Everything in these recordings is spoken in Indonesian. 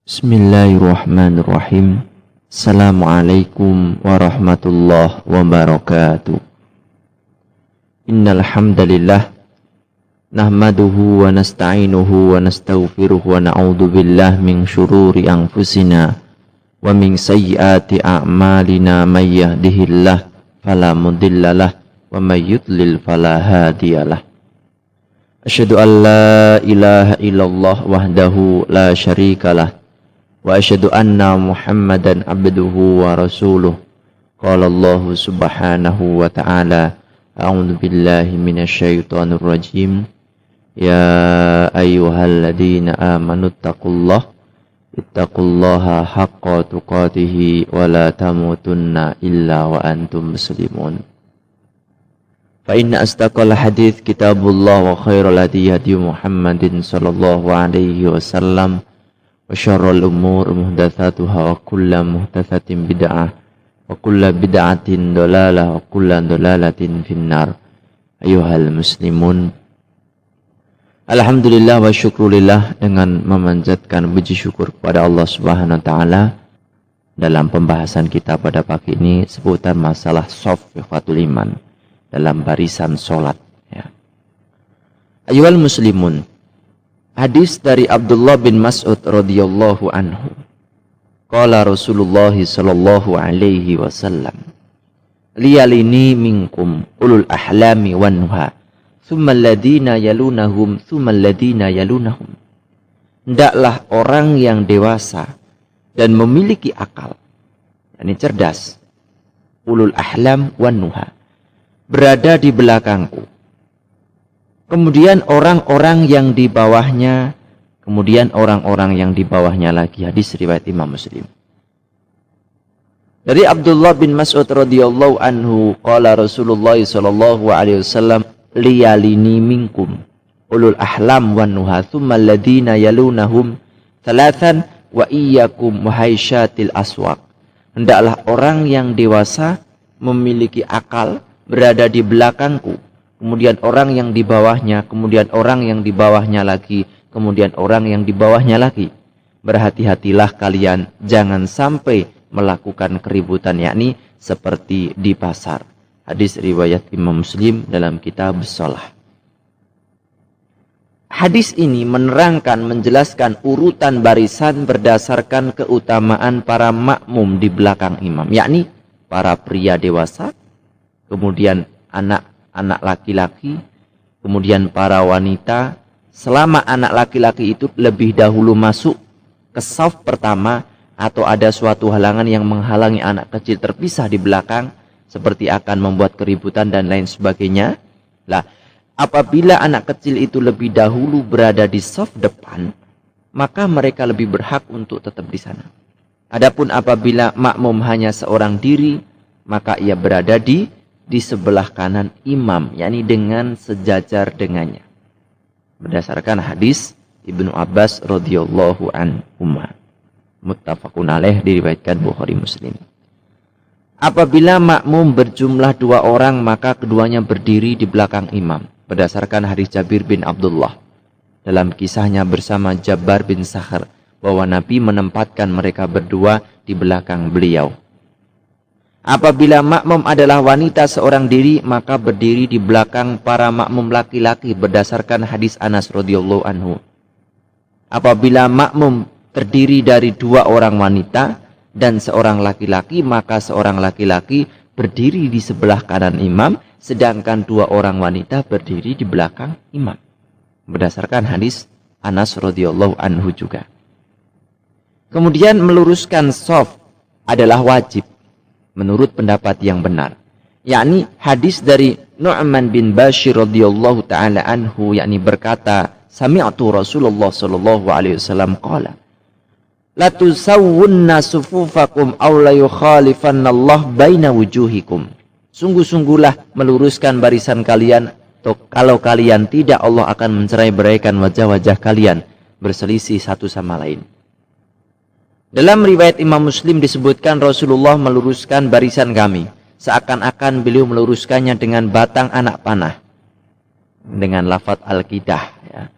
Bismillahirrahmanirrahim. Assalamualaikum warahmatullahi wabarakatuh. Innal hamdalillah nahmaduhu wa nasta'inuhu wa nastaghfiruhu wa na'udzu billahi min syururi anfusina wa min sayyiati a'malina may yahdihillahu fala mudhillalah wa may yudlil fala hadiyalah. Asyhadu an la ilaha illallah wahdahu la syarikalah wa asyhadu anna Muhammadan abduhu wa rasuluh. Qala Allah subhanahu wa ta'ala, a'udzu billahi minasyaitonir rajim. Ya ayyuhalladzina amanu ittaqullaha haqqa tuqatih wa la tamutunna illa wa antum muslimun. Fa inna asdaqal hadits kitabullah wa khairal hadi hadi Muhammadin sallallahu alaihi wasallam. Wa syarrul umur muhdatsatuha wa kullu muhdatsatin bid'ah wa kullu bid'atin dhalalah wa kullu dhalalatin finnar. Ayuhal muslimun, alhamdulillah wa syukrulillah, dengan memanjatkan puji syukur kepada Allah Subhanahu wa taala dalam pembahasan kita pada pagi ini seputar masalah shaffatul iman dalam barisan salat ya. Ayuhal muslimun, hadis dari Abdullah bin Mas'ud radhiyallahu anhu. Qala Rasulullah sallallahu alaihi wasallam, liyalini minkum ulul ahlami wan nuha, thumma alladhina yalunahum, thumma alladhina yalunahum. Hendaklah orang yang dewasa dan memiliki akal, yakni cerdas, ulul ahlam wan nuha, berada di belakangku. Kemudian orang-orang yang di bawahnya, kemudian orang-orang yang di bawahnya lagi. Hadis riwayat Imam Muslim. Dari Abdullah bin Mas'ud radhiyallahu anhu, qala Rasulullah sallallahu alaihi wasallam, liyalini minkum ulul ahlam wan nuha, thumma alladhina yalunahum thalathan wa iyyakum wahaisyatil aswaq. Hendaklah orang yang dewasa memiliki akal berada di belakangku, kemudian orang yang di bawahnya, kemudian orang yang di bawahnya lagi, kemudian orang yang di bawahnya lagi. Berhati-hatilah kalian jangan sampai melakukan keributan, yakni seperti di pasar. Hadis riwayat Imam Muslim dalam kitab shalah. Hadis ini menerangkan, menjelaskan urutan barisan berdasarkan keutamaan para makmum di belakang imam, yakni para pria dewasa, kemudian anak laki-laki, kemudian para wanita. Selama anak laki-laki itu lebih dahulu masuk ke shaf pertama, atau ada suatu halangan yang menghalangi anak kecil terpisah di belakang, seperti akan membuat keributan dan lain sebagainya. Lah, apabila anak kecil itu lebih dahulu berada di shaf depan, maka mereka lebih berhak untuk tetap di sana. Adapun apabila makmum hanya seorang diri, maka ia berada di sebelah kanan imam, yakni dengan sejajar dengannya. Berdasarkan hadis Ibnu Abbas radhiyallahu anhuma, muttafaqun alaih, diriwayatkan Bukhari Muslim. Apabila makmum berjumlah 2 orang, maka keduanya berdiri di belakang imam. Berdasarkan hadis Jabir bin Abdullah dalam kisahnya bersama Jabbar bin Sakhar, bahwa Nabi menempatkan mereka berdua di belakang beliau. Apabila makmum adalah wanita seorang diri, maka berdiri di belakang para makmum laki-laki, berdasarkan hadis Anas radhiyallahu anhu. Apabila makmum terdiri dari 2 orang wanita dan seorang laki-laki, maka seorang laki-laki berdiri di sebelah kanan imam, sedangkan 2 orang wanita berdiri di belakang imam. Berdasarkan hadis Anas radhiyallahu anhu juga. Kemudian meluruskan shaf adalah wajib menurut pendapat yang benar, yakni hadis dari Nu'man bin Bashir radhiyallahu taala anhu, yakni berkata, sami'tu Rasulullah sallallahu alaihi wasallam qala, la tusawwunna sufufakum aw la yukhalifannallahu baina wujuhikum. Sungguh-sungguhlah meluruskan barisan kalian, atau kalau kalian tidak, Allah akan mencerai-beraikan wajah-wajah kalian berselisih satu sama lain. Dalam riwayat Imam Muslim disebutkan Rasulullah meluruskan barisan kami, seakan-akan beliau meluruskannya dengan batang anak panah, dengan lafaz al-qidah ya.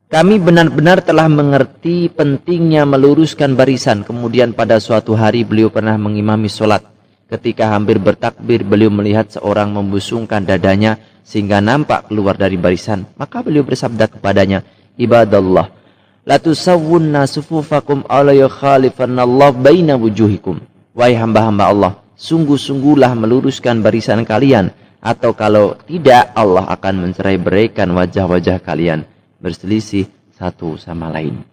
Kami benar-benar telah mengerti pentingnya meluruskan barisan. Kemudian pada suatu hari beliau pernah mengimami sholat. Ketika hampir bertakbir, beliau melihat seorang membusungkan dadanya sehingga nampak keluar dari barisan. Maka beliau bersabda kepadanya, Ibadallah, la tusawwunna sufufakum ala yukhalifannallahu baina wujuhikum. Wahai hamba-hamba Allah, sungguh-sungguhlah meluruskan barisan kalian, atau kalau tidak Allah akan mencerai-beraikan wajah-wajah kalian berselisih satu sama lain.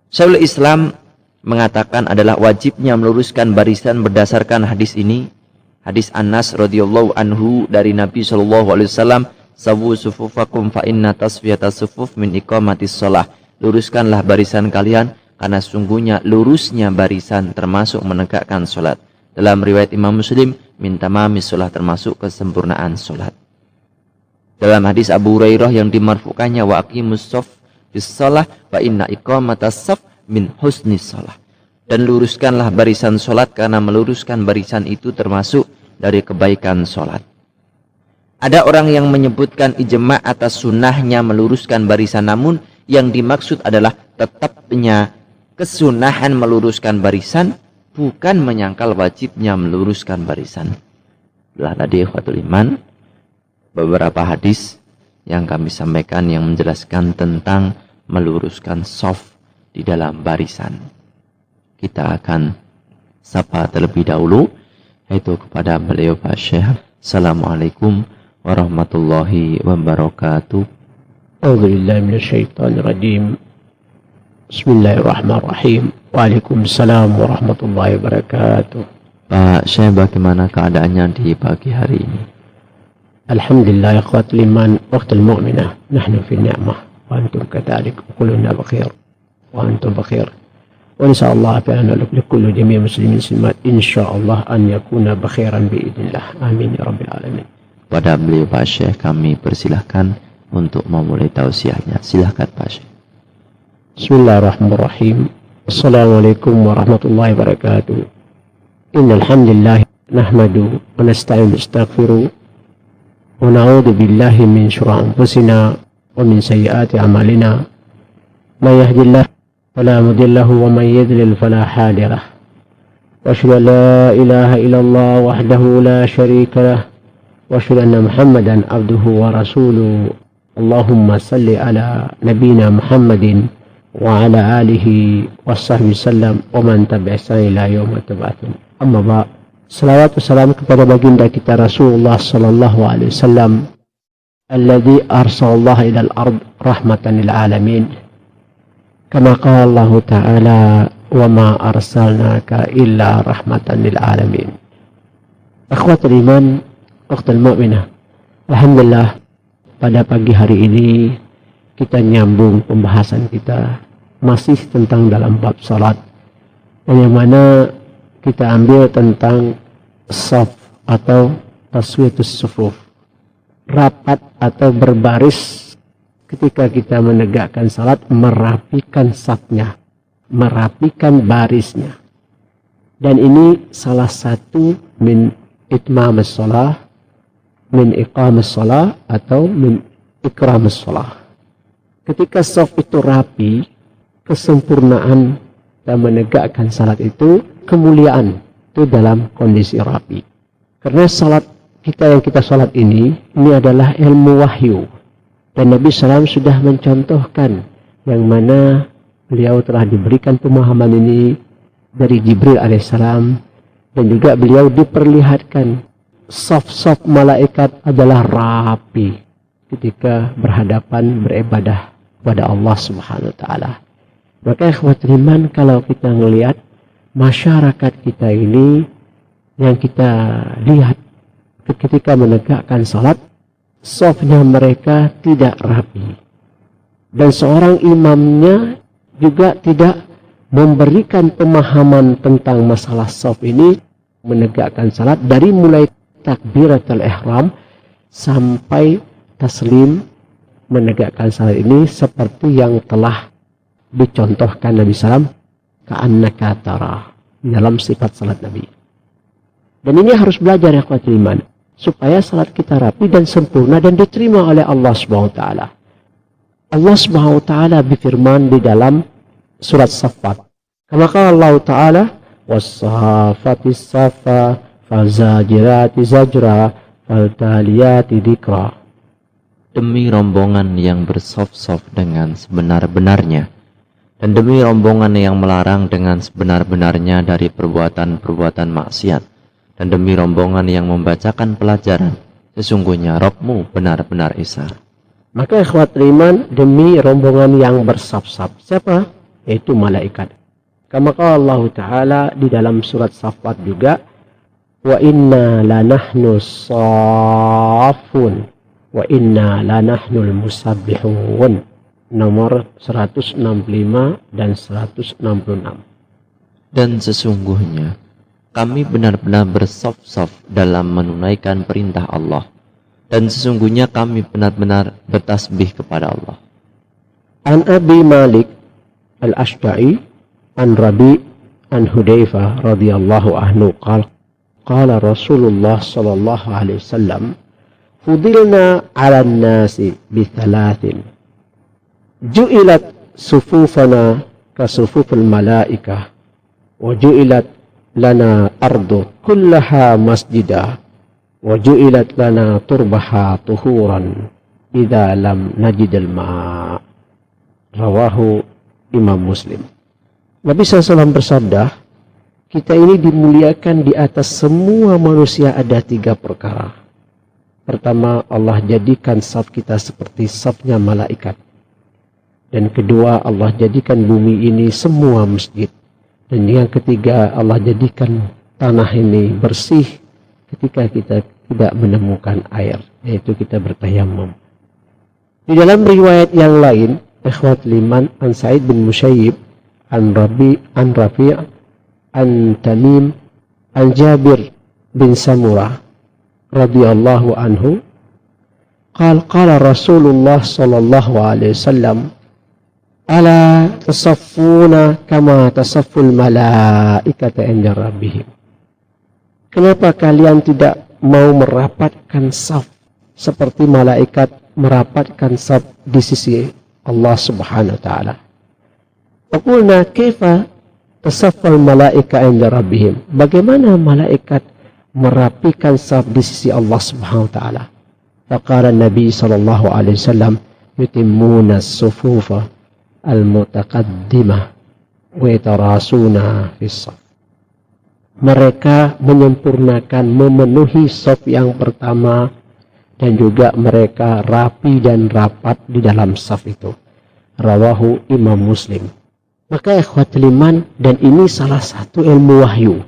Syekhul Islam mengatakan adalah wajibnya meluruskan barisan berdasarkan hadis ini. Hadis Anas radhiyallahu anhu dari Nabi sallallahu alaihi wasallam, "Sawu sufufakum fa inna tasfiyatas sufuf min iqamatis shalah." Luruskanlah barisan kalian karena sungguhnya lurusnya barisan termasuk menegakkan salat. Dalam riwayat Imam Muslim, min tamamis shalah termasuk kesempurnaan salat. Dalam hadis Abu Hurairah yang dimarfukannya, wa aqimus shaf bis shalah fa inna iqamatas shaf min husnis shalah. Dan luruskanlah barisan salat karena meluruskan barisan itu termasuk dari kebaikan salat. Ada orang yang menyebutkan ijma' atas sunnahnya meluruskan barisan, namun yang dimaksud adalah tetapnya kesunahan meluruskan barisan, bukan menyangkal wajibnya meluruskan barisan. Belah tadi ikhwatul iman, beberapa hadis yang kami sampaikan yang menjelaskan tentang meluruskan shaf di dalam barisan. Kita akan sapa terlebih dahulu, yaitu kepada beliau Pak Syekh. Assalamualaikum warahmatullahi wabarakatuh. A'udzubillahi minasyaitonirrajim. Bismillahirrahmanirrahim. Waalaikumsalam warahmatullahi wabarakatuh. Pak Syekh, bagaimana keadaannya di pagi hari ini? Alhamdulillah, ikhwatul iman, waqtul mu'minah, nahnu fi ni'mah, wa antum kadhalik, quluna bikhair, wa antum bikhair. Wa insyaallah ta'ala likulli jami' muslimin muslimat insyaallah an yakuna bikhairan biidznillah. Amin ya rabbil alamin. Pada beliau Pak Syekh kami persilahkan untuk memulai tausiahnya. Silahkan Pak Syekh. Bismillahirrahmanirrahim. Assalamualaikum warahmatullahi wabarakatuh. Innal hamdalillah nahmadu wa nasta'inu wa nastaghfiruh wa na'udzu billahi min syururi anfusina wa min sayyiati a'malina. May yahdihillahu fala mudilla lahu wa may yudlil fala hadiya lahu. Wa asyhadu an la ilaha illallah wahdahu la syarika lahu wa asyhadu anna Muhammadan abduhu wa rasuluh. Allahumma salli ala nabiyyina Muhammadin wa ala alihi wa sahbihi sallam wa man tabi'ahsan ila yaumil ba'ats. Amma ba'd. Salawat wa salam kepada baginda kita Rasulullah sallallahu alaihi wasallam alladzi arsalallahu ilal ard rahmatan lil alamin. Kama qala Allah ta'ala wa ma arsalnaka illa rahmatan lil alamin. Akhwatul iman, ukhtul mu'minah. Alhamdulillah, pada pagi hari ini kita nyambung pembahasan kita masih tentang dalam bab salat, yang mana kita ambil tentang shaf atau taswiyatus sufuf, rapat atau berbaris ketika kita menegakkan salat, merapikan safnya, merapikan barisnya. Dan ini salah satu min itmamis shalah, min iqamis shalah atau min ikramis shalah. Ketika shaf itu rapi, kesempurnaan dan menegakkan salat itu, kemuliaan itu dalam kondisi rapi. Karena salat kita yang kita salat ini adalah ilmu wahyu. Dan Nabi SAW sudah mencontohkan yang mana beliau telah diberikan pemahaman ini dari Jibril alaihissalam, dan juga beliau diperlihatkan saf-saf malaikat adalah rapi ketika berhadapan beribadah kepada Allah Subhanahu wa taala. Maka ikhwatul iman, kalau kita melihat masyarakat kita ini, yang kita lihat ketika menegakkan salat, shafnya mereka tidak rapi, dan seorang imamnya juga tidak memberikan pemahaman tentang masalah shaf ini, menegakkan salat dari mulai takbiratul ihram sampai taslim. Menegakkan salat ini seperti yang telah dicontohkan Nabi SAW, ka'annaka tara, dalam sifat salat Nabi. Dan ini harus belajar ya ikhwatul iman, supaya salat kita rapi dan sempurna dan diterima oleh Allah Subhanahu wa taala. Allah Subhanahu wa taala berfirman di dalam surat Saffat. Kama qala Allah taala was-saffati saffa fazajirati zajra faltaliyati dzikra. Demi rombongan yang bersof-sof dengan sebenar-benarnya, dan demi rombongan yang melarang dengan sebenar-benarnya dari perbuatan-perbuatan maksiat, dan demi rombongan yang membacakan pelajaran, sesungguhnya Rabbmu benar-benar esa. Maka ikhwat iman, demi rombongan yang bersaf-saf. Siapa? Yaitu malaikat. Kama qala Allah taala di dalam surat Saffat juga, wa inna lanahnu saffun wa inna lanahnul musabbihun, nomor 165 dan 166. Dan sesungguhnya kami benar-benar bersof-sof dalam menunaikan perintah Allah, dan sesungguhnya kami benar-benar bertasbih kepada Allah. An Abi Malik Al-Ashda'i an Rabi an Hudzaifah radhiyallahu anhu qala Rasulullah sallallahu alaihi wasallam fudilna 'ala an-nasi bi thalathin ju'ilat sufufana ka sufufil malaikah wa ju'ilat lana ardu kullaha masjidah wa ju'ilat lana turbaha tuhuran idza lam najidal ma'. Rawahu Imam Muslim. Nabi SAW bersabda, kita ini dimuliakan di atas semua manusia ada 3 perkara. Pertama, Allah jadikan saf kita seperti safnya malaikat. Dan kedua, Allah jadikan bumi ini semua masjid. Dan yang ketiga, Allah jadikan tanah ini bersih ketika kita tidak menemukan air, yaitu kita bertayamum. Di dalam riwayat yang lain, ikhwat liman, an Sa'id bin Musayyib, an Rafi' an Tamim, an Jabir bin Samurah radhiyallahu anhu, qala Rasulullah sallallahu alaihi wasallam, ala tasaffuna kama tasafful malaikata inda rabbihim. Kenapa kalian tidak mau merapatkan saf seperti malaikat merapatkan saf di sisi Allah Subhanahu wa taala? Faqulna kaifa tasaffal malaika inda rabbihim? Bagaimana malaikat merapikan saf di sisi Allah Subhanahu wa taala? Faqala Nabi sallallahu alaihi wasallam, yutimmuna as-sufufa al-mutaqaddimah wa yatarasuna fis-saf. Mereka menyempurnakan, memenuhi saf yang pertama, dan juga mereka rapi dan rapat di dalam saf itu. Rawahu Imam Muslim. Maka ikhwatul iman, dan ini salah satu ilmu wahyu,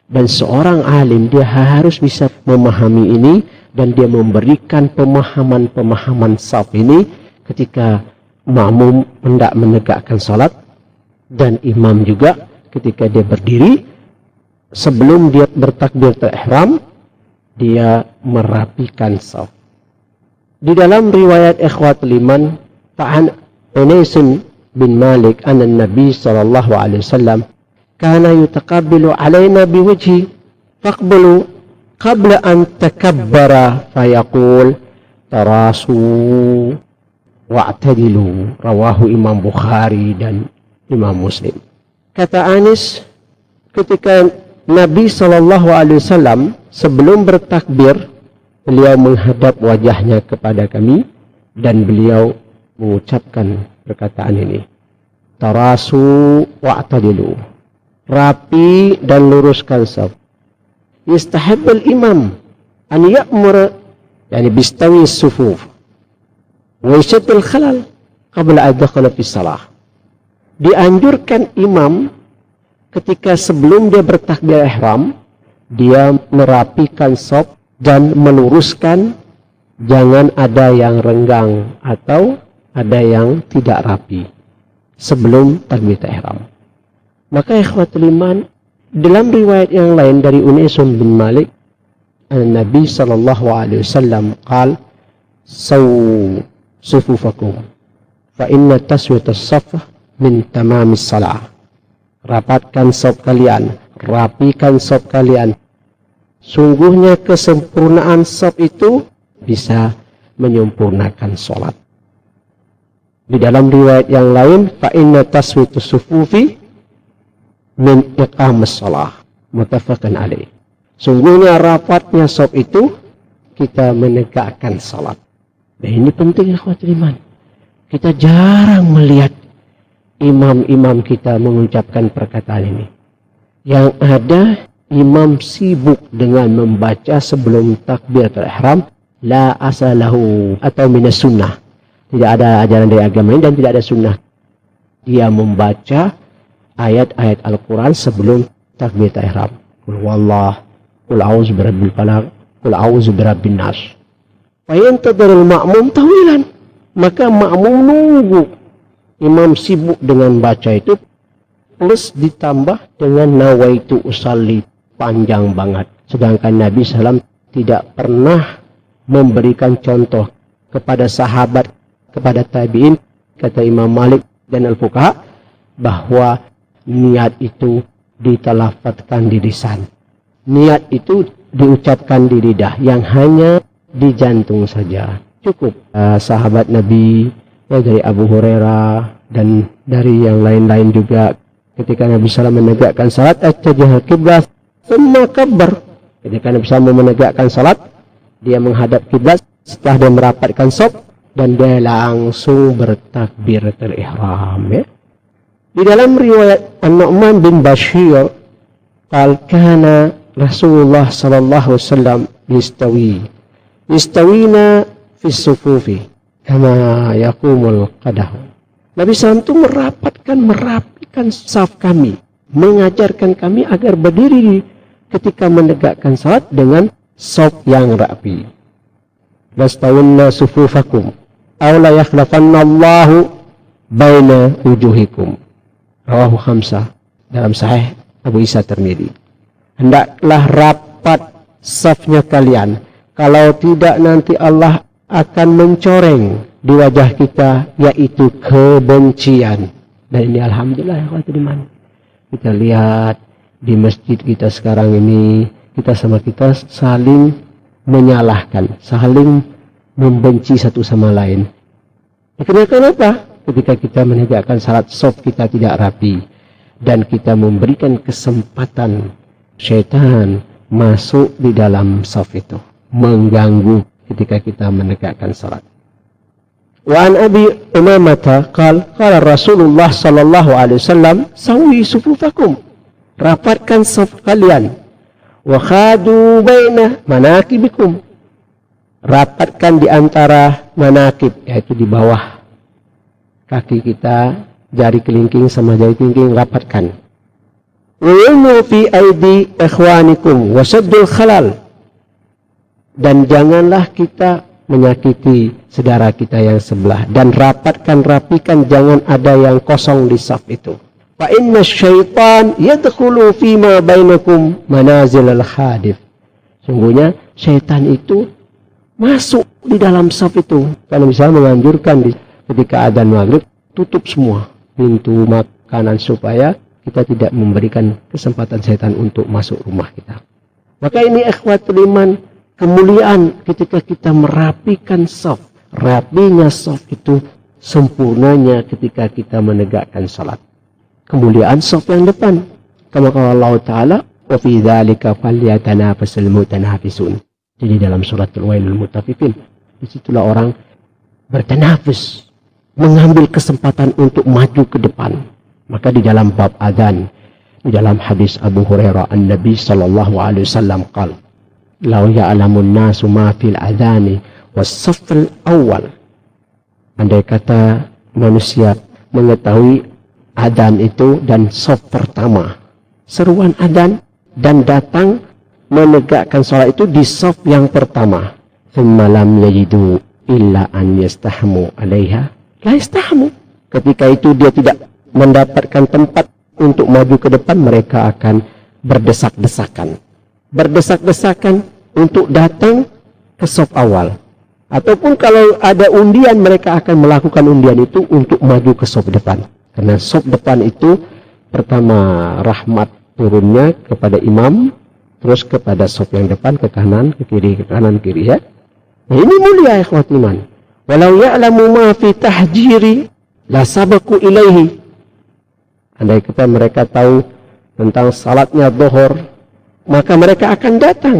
dan seorang alim dia harus bisa memahami ini, dan dia memberikan pemahaman saf ini ketika makmum hendak menegakkan salat, dan imam juga ketika dia berdiri. Sebelum dia bertakbiratul ihram, dia merapikan saf. Di dalam riwayat ikhwatul iman, ta'an Anas bin Malik anna Nabi sallallahu alaihi wasallam kana yutaqabbilu alaina biwajhi faqbalu qabla an takabbara fayaqul tarasu wa'tadilu. Rawahu Imam Bukhari dan Imam Muslim. Kata Anas, ketika Nabi SAW sebelum bertakbir, beliau menghadap wajahnya kepada kami dan beliau mengucapkan perkataan ini, tarasu wa'tadilu, rapi dan luruskan saf. Yastahibbul imam an ya'mur, yani bistawi sufuf wa yashaddul khalal qabla an yadkhula fi shalah. Dianjurkan imam ketika sebelum dia bertakbir ihram, dia merapikan saf dan meluruskan, jangan ada yang renggang atau ada yang tidak rapi sebelum takbir ihram. Maka ikhwatul iman, dalam riwayat yang lain dari Anas bin Malik, Nabi sallallahu alaihi wasallam qala sawu sufufakum fa inna taswiyatas saf min tamamis salah. Rapatkan saf kalian, rapikan saf kalian. Sungguhnya kesempurnaan saf itu bisa menyempurnakan sholat. Di dalam riwayat yang lain, fa inna taswitus sufufi min iqamus shalah, muttafaqun alaih. Sungguhnya rapatnya saf itu kita menegakkan salat. Nah, ini penting ikhwatul iman. Kita jarang melihat imam-imam kita mengucapkan perkataan ini. Yang ada imam sibuk dengan membaca sebelum takbiratul ihram la asalahu atau minas sunnah. Tidak ada ajaran dari agama ini dan tidak ada sunnah. Dia membaca ayat-ayat Al-Quran sebelum takbiratul ihram. Qul wallah, qul a'udzu birabbil falaq, qul a'udzu birabbin nas. Fa yantadhirul ma'mum tawilan. Maka makmum nunggu. Imam sibuk dengan baca itu plus ditambah dengan nawaitu usalli, panjang banget. Sedangkan Nabi SAW tidak pernah memberikan contoh kepada sahabat, kepada tabi'in, kata Imam Malik dan Al-Fuqaha, bahwa niat itu ditelafatkan di lisan. Niat itu diucapkan di lidah, yang hanya di jantung saja. Cukup. Sahabat Nabi dari Abu Hurairah dan dari yang lain-lain juga, ketika Nabi SAW menegakkan salat, attajah kiblat thumma kabbar. Ketika Nabi SAW menegakkan salat, dia menghadap kiblat setelah dia merapatkan shaf dan dia langsung bertakbiratul ihram. Ya. Di dalam riwayat An-Nu'man bin Bashir, qala kana Rasulullah sallallahu alaihi wasallam yastawina fi sufufi kama yaqumul qadah. Nabi SAW itu merapikan saf kami, mengajarkan kami agar berdiri ketika menegakkan salat dengan saf yang rapi. Wastawinna sufufakum aw la yakhlafanna Allahu baina wujuhikum. Rawahu khamsah dalam sahih Abu Isa Tirmidzi. Hendaklah rapat safnya kalian, kalau tidak nanti Allah akan mencoreng di wajah kita, yaitu kebencian. Dan ini alhamdulillah ya teman. Kita lihat di masjid kita sekarang ini, kita sama kita saling menyalahkan, saling membenci satu sama lain. Kenapa? Ketika kita menegakkan salat shaf kita tidak rapi dan kita memberikan kesempatan syaitan masuk di dalam shaf itu, mengganggu ketika kita menegakkan salat. Wa an Abi Umamah qala Rasulullah sallallahu alaihi wasallam sawi sufufakum, rapatkan shaf kalian, wa khadu baina manakibikum, rapatkan di antara manakib, yaitu di bawah kaki kita, jari kelingking sama jari kelingking rapatkan. Wa yumu fi aidi ikhwanikum wa saddul khalal, dan janganlah kita menyakiti saudara kita yang sebelah, dan rapikan jangan ada yang kosong di saf itu. Fa inna syaitan yadkhulu fima bainakum manazil al-hadif. Sungguhnya syaitan itu masuk di dalam saf itu. Karena bisa menganjurkan ketika adzan maghrib tutup semua pintu makanan supaya kita tidak memberikan kesempatan syaitan untuk masuk rumah kita. Maka ini ikhwatul iman, kemuliaan ketika kita merapikan shaf. Rapinya shaf itu sempurnanya ketika kita menegakkan salat. Kemuliaan shaf yang depan. Kama qala Allah Ta'ala, wa fi dzalika falyatanafasul mutanafisun. Jadi dalam suratul Wailul Mutaffifin, disitulah orang bertanafus, mengambil kesempatan untuk maju ke depan. Maka di dalam bab adzan, di dalam hadis Abu Hurairah, An-Nabi sallallahu alaihi wasallam qala, "Law ya'lamun nasu ma fil adzani was-saffil awwal." Andai kata manusia mengetahui adzan itu dan shaf pertama, seruan adzan, dan datang menegakkan salat itu di shaf yang pertama, "Tsumma lam yajidu illa an yastahmu 'alaiha." La yastahmu. Ketika itu dia tidak mendapatkan tempat untuk maju ke depan, mereka akan berdesak-desakan untuk datang ke shaf awal. Ataupun kalau ada undian, mereka akan melakukan undian itu untuk maju ke shaf depan. Karena shaf depan itu pertama rahmat turunnya kepada imam, terus kepada shaf yang depan, ke kanan, ke kiri, ke kanan, kiri, ya. Nah, ini mulia ikhwat iman. Walau ya'lamu ma fi tahjiri la sabaku ilaihi. Andai kata mereka tahu tentang salatnya zuhur, maka mereka akan datang.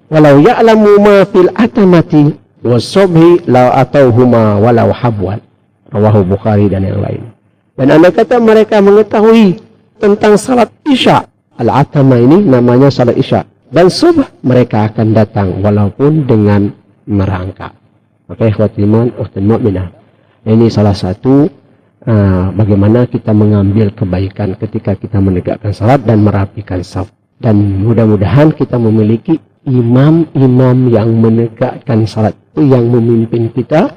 Walau ya'lamu ma fil atamati was-subhi la atauhuma walau habwan. Rawahu Bukhari dan yang lain. Dan andai kata mereka mengetahui tentang salat isya, al-atama ini namanya salat isya, dan subuh, mereka akan datang walaupun dengan merangkak. Maka ikhwatul iman, ukhtul mu'minah, ini salah satu bagaimana kita mengambil kebaikan ketika kita menegakkan salat dan merapikan saf. Dan mudah-mudahan kita memiliki imam-imam yang menegakkan salat, yang memimpin kita.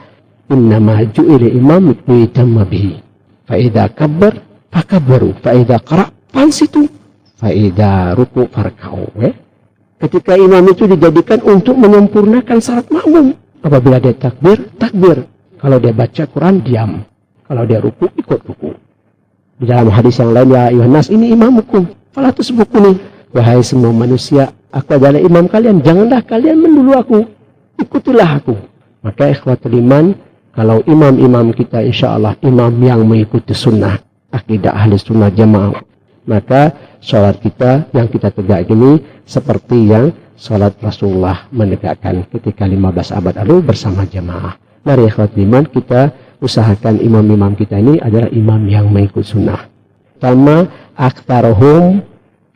Innama ju'ila imam yutamma bihi. Fa idza kabbar fakabbaru, fa idza qara' fansitu, fa idza ruku' farka'u. Ketika imam itu dijadikan untuk menyempurnakan salat makmum. Apabila dia takbir, takbir. Kalau dia baca Quran, diam. Kalau dia ruku, ikut ruku. Di dalam hadis yang lain, ya ayuhan nas, ini imamukum, fala tusbukuni. Wahai semua manusia, aku adalah imam kalian, janganlah kalian mendulu aku, ikutilah aku. Maka ikhwatul iman, kalau imam-imam kita insya Allah imam yang mengikuti sunnah, akidah ahli sunnah jamaah, maka sholat kita yang kita tegak ini seperti yang sholat Rasulullah menegakkan ketika 15 abad lalu bersama jamaah. Mari ikhwatul iman, kita usahakan imam-imam kita ini adalah imam yang mengikut sunnah. Pertama, aktsaruhum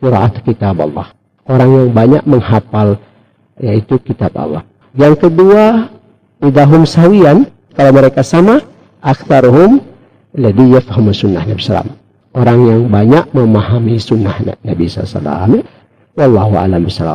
qiraat kitab Allah. Orang yang banyak menghafal yaitu kitab Allah. Yang kedua, idahum sawiyan, kalau mereka sama, aktsaruhum alladhi yafhamu sunnah Nabi sallallahu alaihi wasallam. Orang yang banyak memahami sunnah Nabi sallallahu alaihi wasallam. Wallahu a'lam bishawab.